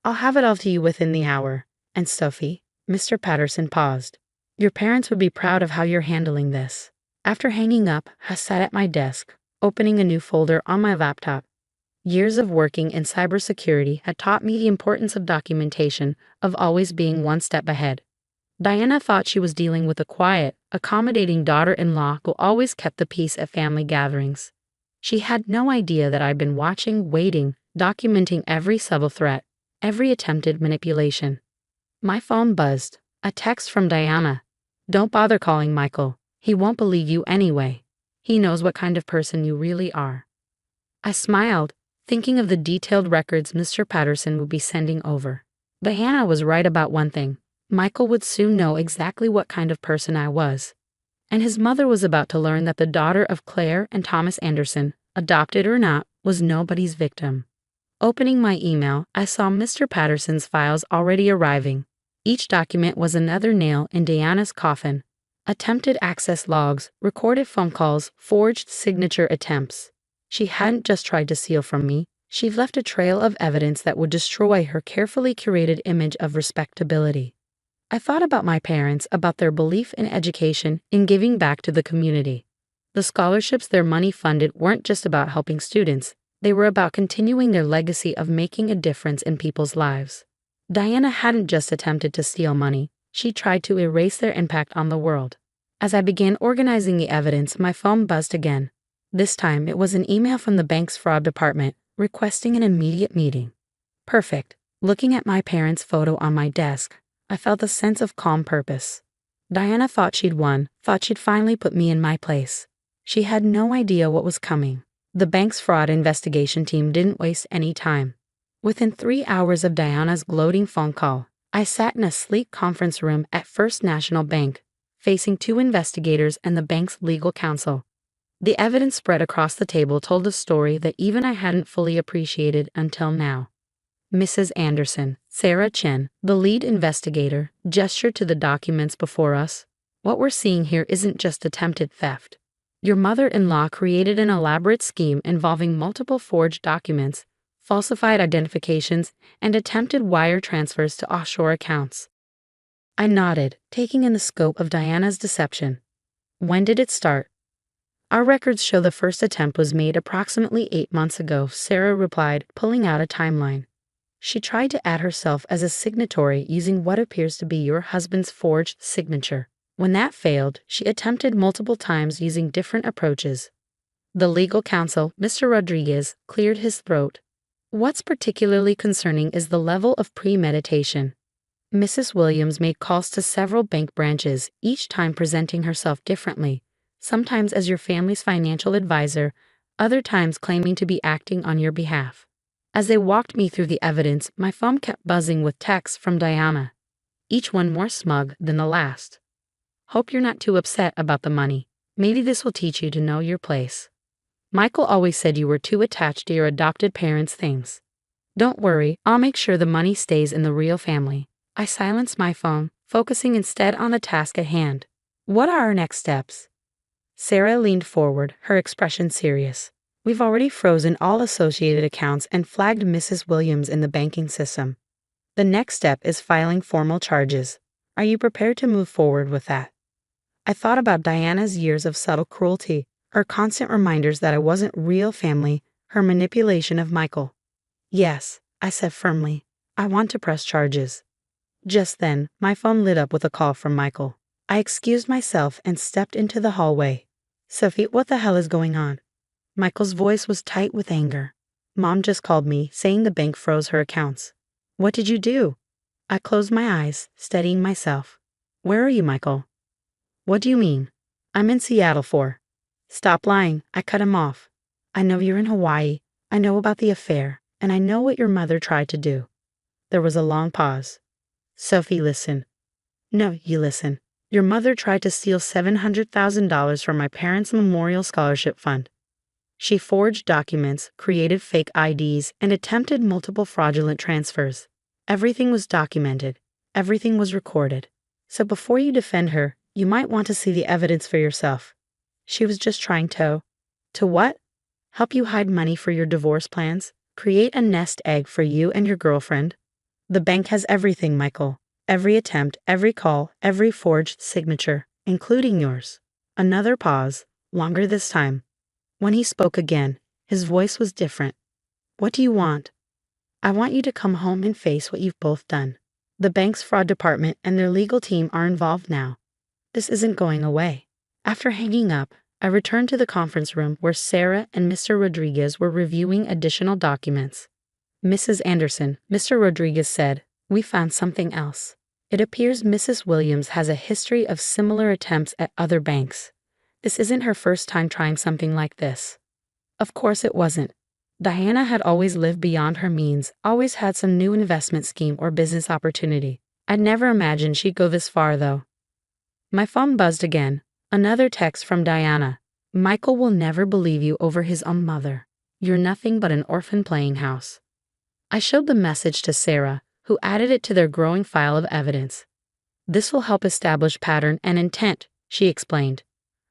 I'll have it all to you within the hour. And Sophie, Mr. Patterson paused. Your parents would be proud of how you're handling this. After hanging up, I sat at my desk, opening a new folder on my laptop. Years of working in cybersecurity had taught me the importance of documentation, of always being one step ahead. Diana thought she was dealing with a quiet, accommodating daughter-in-law who always kept the peace at family gatherings. She had no idea that I'd been watching, waiting, documenting every subtle threat, every attempted manipulation. My phone buzzed. A text from Diana. Don't bother calling Michael. He won't believe you anyway. He knows what kind of person you really are. I smiled, thinking of the detailed records Mr. Patterson would be sending over. Diana was right about one thing. Michael would soon know exactly what kind of person I was. And his mother was about to learn that the daughter of Claire and Thomas Anderson, adopted or not, was nobody's victim. Opening my email, I saw Mr. Patterson's files already arriving. Each document was another nail in Diana's coffin. Attempted access logs, recorded phone calls, forged signature attempts. She hadn't just tried to steal from me, she'd left a trail of evidence that would destroy her carefully curated image of respectability. I thought about my parents, about their belief in education, in giving back to the community. The scholarships their money funded weren't just about helping students, they were about continuing their legacy of making a difference in people's lives. Diana hadn't just attempted to steal money, she tried to erase their impact on the world. As I began organizing the evidence, my phone buzzed again. This time, it was an email from the bank's fraud department, requesting an immediate meeting. Perfect. Looking at my parents' photo on my desk, I felt a sense of calm purpose. Diana thought she'd won, thought she'd finally put me in my place. She had no idea what was coming. The bank's fraud investigation team didn't waste any time. Within 3 hours of Diana's gloating phone call, I sat in a sleek conference room at First National Bank, facing 2 investigators and the bank's legal counsel. The evidence spread across the table told a story that even I hadn't fully appreciated until now. Mrs. Anderson, Sarah Chen, the lead investigator, gestured to the documents before us. What we're seeing here isn't just attempted theft. Your mother-in-law created an elaborate scheme involving multiple forged documents, falsified identifications, and attempted wire transfers to offshore accounts. I nodded, taking in the scope of Diana's deception. When did it start? Our records show the first attempt was made approximately 8 months ago, Sarah replied, pulling out a timeline. She tried to add herself as a signatory using what appears to be your husband's forged signature. When that failed, she attempted multiple times using different approaches. The legal counsel, Mr. Rodriguez, cleared his throat. What's particularly concerning is the level of premeditation. Mrs. Williams made calls to several bank branches, each time presenting herself differently, sometimes as your family's financial advisor, other times claiming to be acting on your behalf. As they walked me through the evidence, my phone kept buzzing with texts from Diana, each one more smug than the last. Hope you're not too upset about the money. Maybe this will teach you to know your place. Michael always said you were too attached to your adopted parents' things. Don't worry, I'll make sure the money stays in the real family. I silenced my phone, focusing instead on the task at hand. What are our next steps? Sarah leaned forward, her expression serious. We've already frozen all associated accounts and flagged Mrs. Williams in the banking system. The next step is filing formal charges. Are you prepared to move forward with that? I thought about Diana's years of subtle cruelty, her constant reminders that I wasn't real family, her manipulation of Michael. Yes, I said firmly. I want to press charges. Just then, my phone lit up with a call from Michael. I excused myself and stepped into the hallway. Sophie, what the hell is going on? Michael's voice was tight with anger. Mom just called me, saying the bank froze her accounts. What did you do? I closed my eyes, steadying myself. Where are you, Michael? What do you mean? I'm in Seattle for. Stop lying, I cut him off. I know you're in Hawaii, I know about the affair, and I know what your mother tried to do. There was a long pause. Sophie, listen. No, you listen. Your mother tried to steal $700,000 from my parents' memorial scholarship fund. She forged documents, created fake IDs, and attempted multiple fraudulent transfers. Everything was documented. Everything was recorded. So before you defend her, you might want to see the evidence for yourself. She was just trying to what? Help you hide money for your divorce plans? Create a nest egg for you and your girlfriend? The bank has everything, Michael. Every attempt, every call, every forged signature, including yours. Another pause, longer this time. When he spoke again, his voice was different. What do you want? I want you to come home and face what you've both done. The bank's fraud department and their legal team are involved now. This isn't going away. After hanging up, I returned to the conference room where Sarah and Mr. Rodriguez were reviewing additional documents. Mrs. Anderson, Mr. Rodriguez said, we found something else. It appears Mrs. Williams has a history of similar attempts at other banks. This isn't her first time trying something like this. Of course it wasn't. Diana had always lived beyond her means, always had some new investment scheme or business opportunity. I'd never imagined she'd go this far, though. My phone buzzed again. Another text from Diana. Michael will never believe you over his own mother. You're nothing but an orphan playing house. I showed the message to Sarah, who added it to their growing file of evidence. This will help establish pattern and intent, she explained.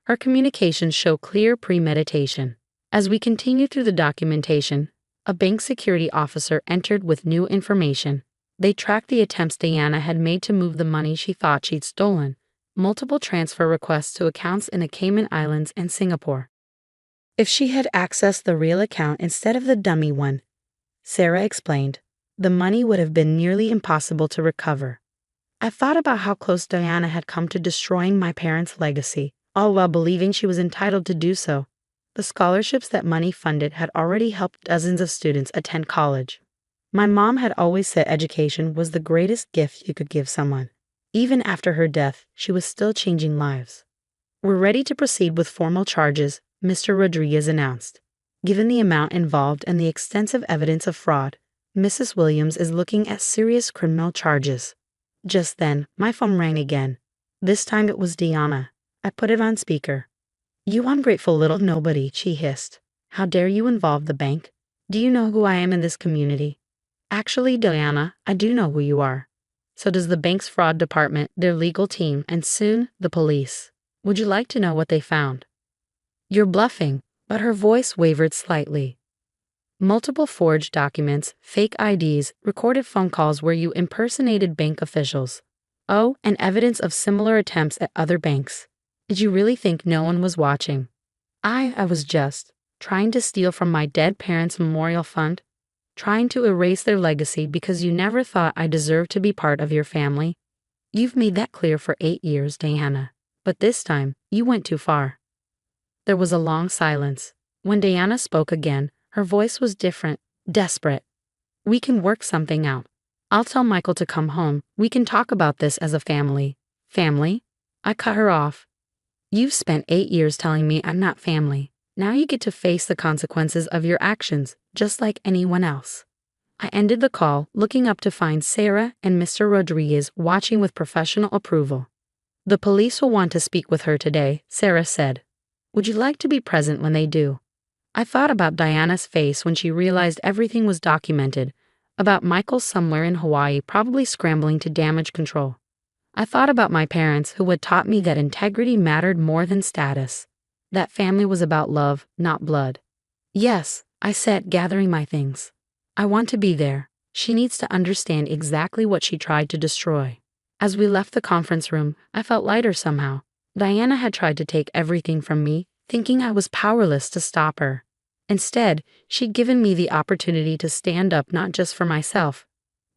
Her communications show clear premeditation. As we continued through the documentation, a bank security officer entered with new information. They tracked the attempts Diana had made to move the money she thought she'd stolen, multiple transfer requests to accounts in the Cayman Islands and Singapore. If she had accessed the real account instead of the dummy one, Sarah explained, the money would have been nearly impossible to recover. I thought about how close Diana had come to destroying my parents' legacy, all while believing she was entitled to do so. The scholarships that money funded had already helped dozens of students attend college. My mom had always said education was the greatest gift you could give someone. Even after her death, she was still changing lives. We're ready to proceed with formal charges, Mr. Rodriguez announced. Given the amount involved and the extensive evidence of fraud, Mrs. Williams is looking at serious criminal charges. Just then, my phone rang again. This time it was Diana. I put it on speaker. You ungrateful little nobody, she hissed. How dare you involve the bank? Do you know who I am in this community? Actually, Diana, I do know who you are. So does the bank's fraud department, their legal team, and soon, the police. Would you like to know what they found? You're bluffing, but her voice wavered slightly. Multiple forged documents, fake IDs, recorded phone calls where you impersonated bank officials. Oh, and evidence of similar attempts at other banks. Did you really think no one was watching? I was just trying to steal from my dead parents' memorial fund, trying to erase their legacy because you never thought I deserved to be part of your family. You've made that clear for 8 years, Diana, but this time, you went too far. There was a long silence. When Diana spoke again, her voice was different, desperate. We can work something out. I'll tell Michael to come home. We can talk about this as a family. Family? I cut her off. You've spent 8 years telling me I'm not family. Now you get to face the consequences of your actions, just like anyone else. I ended the call, looking up to find Sarah and Mr. Rodriguez watching with professional approval. The police will want to speak with her today, Sarah said. Would you like to be present when they do? I thought about Diana's face when she realized everything was documented, about Michael somewhere in Hawaii probably scrambling to damage control. I thought about my parents who had taught me that integrity mattered more than status, that family was about love, not blood. Yes, I said, gathering my things. I want to be there. She needs to understand exactly what she tried to destroy. As we left the conference room, I felt lighter somehow. Diana had tried to take everything from me, thinking I was powerless to stop her. Instead, she'd given me the opportunity to stand up not just for myself,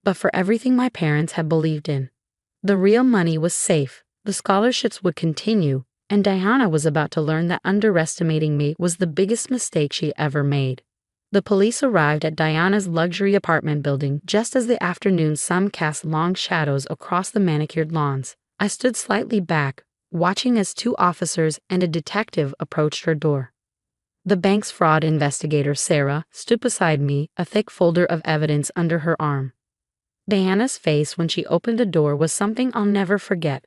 but for everything my parents had believed in. The real money was safe, the scholarships would continue, and Diana was about to learn that underestimating me was the biggest mistake she ever made. The police arrived at Diana's luxury apartment building just as the afternoon sun cast long shadows across the manicured lawns. I stood slightly back, watching as 2 officers and a detective approached her door. The bank's fraud investigator, Sarah, stood beside me, a thick folder of evidence under her arm. Diana's face when she opened the door was something I'll never forget.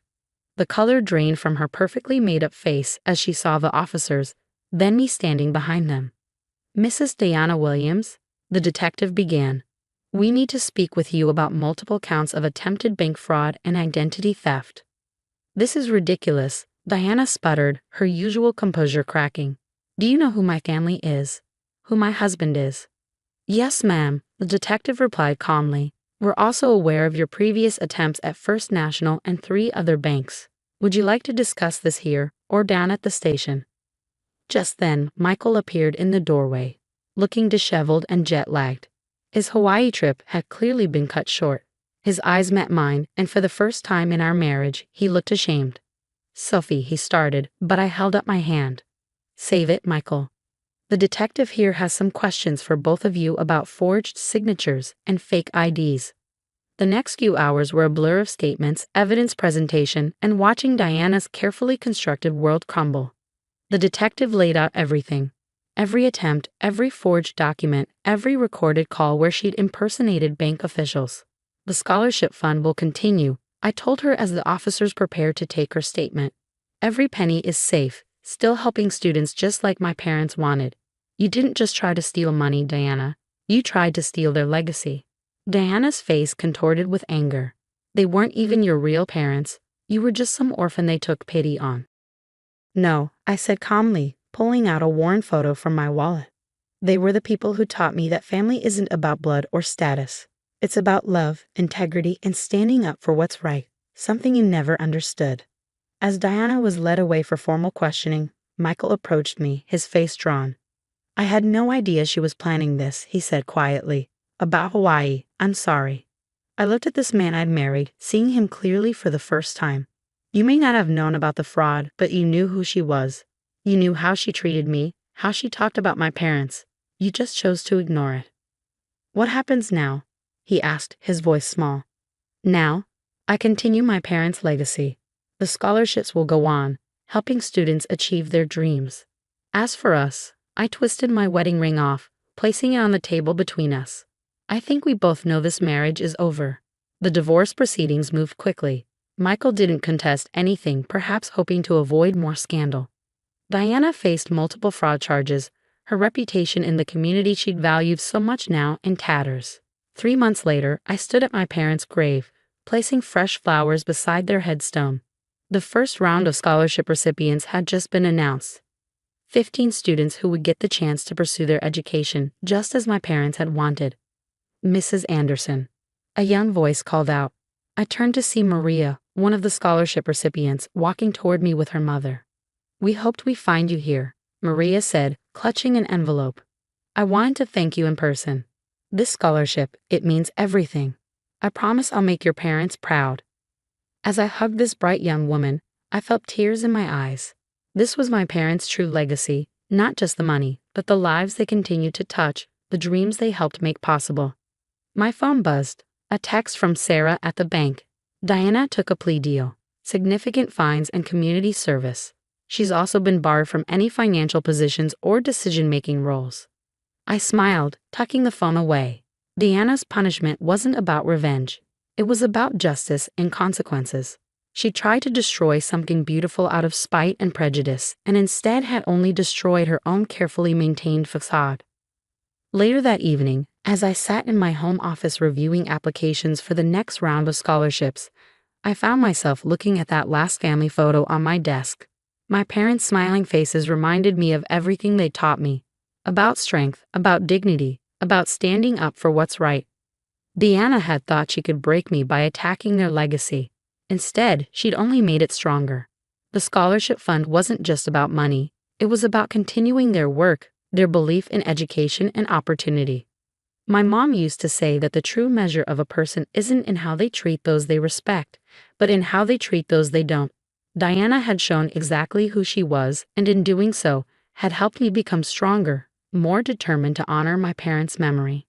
The color drained from her perfectly made-up face as she saw the officers, then me standing behind them. "Mrs. Diana Williams," the detective began, "we need to speak with you about multiple counts of attempted bank fraud and identity theft." "This is ridiculous," Diana sputtered, her usual composure cracking. "Do you know who my family is? Who my husband is?" "Yes, ma'am," the detective replied calmly. "We're also aware of your previous attempts at First National and 3 other banks. Would you like to discuss this here or down at the station?" Just then, Michael appeared in the doorway, looking disheveled and jet-lagged. His Hawaii trip had clearly been cut short. His eyes met mine, and for the first time in our marriage, he looked ashamed. "Sophie," he started, but I held up my hand. "Save it, Michael. The detective here has some questions for both of you about forged signatures and fake IDs." The next few hours were a blur of statements, evidence presentation, and watching Diana's carefully constructed world crumble. The detective laid out everything. Every attempt, every forged document, every recorded call where she'd impersonated bank officials. "The scholarship fund will continue," I told her as the officers prepared to take her statement. "Every penny is safe, still helping students just like my parents wanted. You didn't just try to steal money, Diana. You tried to steal their legacy." Diana's face contorted with anger. "They weren't even your real parents. You were just some orphan they took pity on." "No," I said calmly, pulling out a worn photo from my wallet. "They were the people who taught me that family isn't about blood or status. It's about love, integrity, and standing up for what's right, something you never understood." As Diana was led away for formal questioning, Michael approached me, his face drawn. "I had no idea she was planning this," he said quietly. "About Hawaii, I'm sorry." I looked at this man I'd married, seeing him clearly for the first time. "You may not have known about the fraud, but you knew who she was. You knew how she treated me, how she talked about my parents. You just chose to ignore it." "What happens now?" he asked, his voice small. "Now, I continue my parents' legacy. The scholarships will go on, helping students achieve their dreams. As for us, I twisted my wedding ring off, placing it on the table between us. I think we both know this marriage is over." The divorce proceedings moved quickly. Michael didn't contest anything, perhaps hoping to avoid more scandal. Diana faced multiple fraud charges, her reputation in the community she'd valued so much now in tatters. 3 months later, I stood at my parents' grave, placing fresh flowers beside their headstone. The first round of scholarship recipients had just been announced. 15 students who would get the chance to pursue their education, just as my parents had wanted. "Mrs. Anderson," a young voice called out. I turned to see Maria, one of the scholarship recipients, walking toward me with her mother. "We hoped we'd find you here," Maria said, clutching an envelope. "I wanted to thank you in person. This scholarship, it means everything. I promise I'll make your parents proud." As I hugged this bright young woman, I felt tears in my eyes. This was my parents' true legacy, not just the money, but the lives they continued to touch, the dreams they helped make possible. My phone buzzed, a text from Sarah at the bank. "Diana took a plea deal, significant fines and community service. She's also been barred from any financial positions or decision-making roles." I smiled, tucking the phone away. Diana's punishment wasn't about revenge. It was about justice and consequences. She tried to destroy something beautiful out of spite and prejudice, and instead had only destroyed her own carefully maintained facade. Later that evening, as I sat in my home office reviewing applications for the next round of scholarships, I found myself looking at that last family photo on my desk. My parents' smiling faces reminded me of everything they taught me about strength, about dignity, about standing up for what's right. Deanna had thought she could break me by attacking their legacy. Instead, she'd only made it stronger. The scholarship fund wasn't just about money, it was about continuing their work, their belief in education and opportunity. My mom used to say that the true measure of a person isn't in how they treat those they respect, but in how they treat those they don't. Diana had shown exactly who she was, and in doing so, had helped me become stronger, more determined to honor my parents' memory.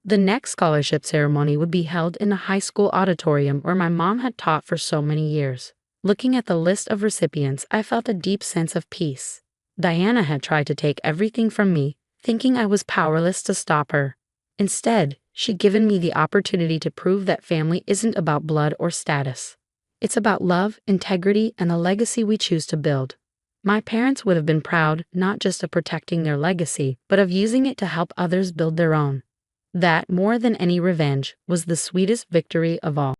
The next scholarship ceremony would be held in the high school auditorium where my mom had taught for so many years. Looking at the list of recipients, I felt a deep sense of peace. Diana had tried to take everything from me, thinking I was powerless to stop her. Instead, she'd given me the opportunity to prove that family isn't about blood or status. It's about love, integrity, and the legacy we choose to build. My parents would have been proud not just of protecting their legacy, but of using it to help others build their own. That, more than any revenge, was the sweetest victory of all.